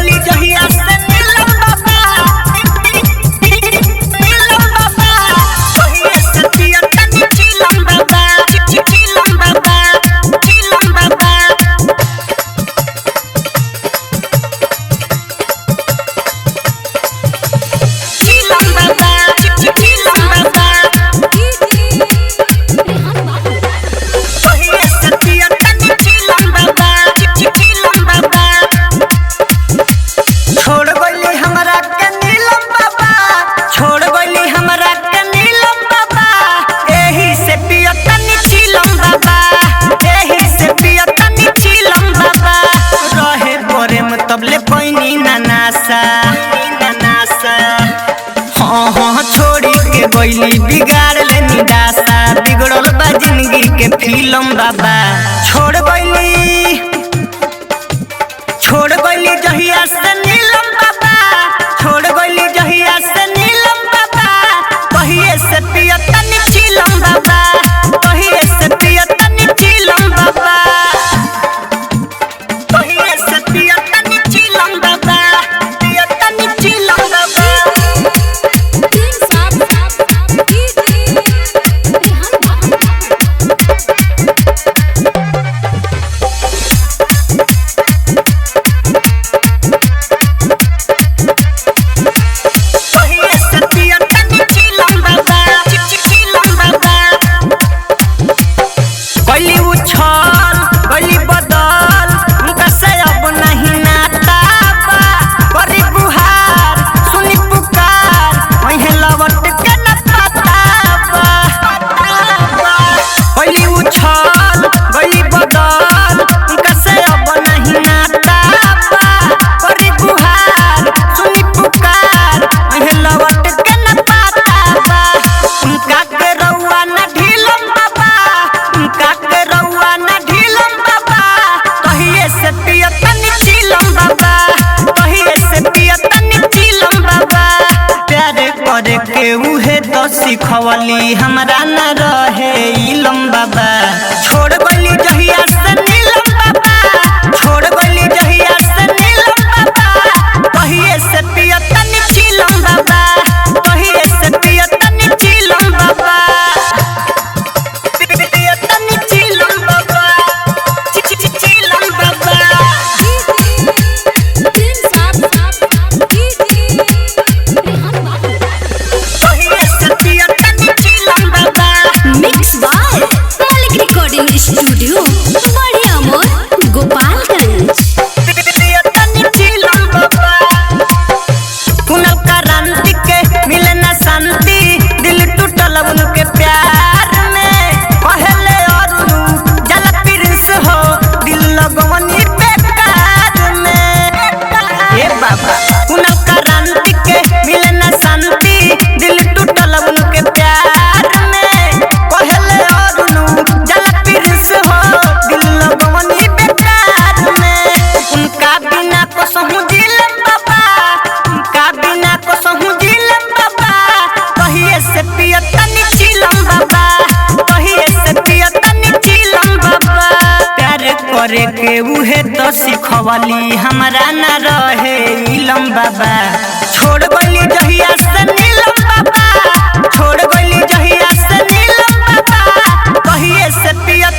गली जहिया से नीलम बाबा नीलम बाबा कहिए से पिया तनी चिलम बाबा चिलम बाबा चिलम बाबा तबले पैनी नानासा हाँ हाँ छोड़ी के गईली बिगाड़ ले निदासा बिगड़ल बा जिंदगी के फिल्म बाबा छोड़ गईली जहिया से नीलम बाबा छोड़ गईली जहिया से नीलम बाबा कहिए से पिया तनी चिलम बाबा कहिए से पिया तनी चिलम बाबा केहू है तो सिखवली हमरा न रहे इलम बाबा छोड़ गईली जहिया से नीलम बाबा छोड़ गईली जहिया से नीलम बाबा कहिए से पिया तनी चिलम बाबा कहिए से पिया तनी चिलम बाबा पिया तनी चिलम बाबा चिलम बाबा स्टूडियो बढ़िया मोर गोपालगंज कुनल क्रांति के मिले न शांति दिल टूटल उनके प्यार में पहले और जल प्रिंस हो दिल लगवनी बेकार में ए बाबा कुनल क्रांति के मिले न शांति दिल टूटल उनके प्यार में पहले और जल प्रिंस हो दिल लगवनी बेकार में उनका बिना को सहू जिलम बाबा उनका बिना को सहू जिलम बाबा कहिए से पिया तनी चिलम बाबा कहिए से पिया तनी चिलम बाबा प्यार करे के उहे तो सिखवली हमरा न रहे इलम बाबा छोड़ गईली जहिया से नीलम बाबा छोड़ गईली जहिया से नीलम बाबा कहिए से पिया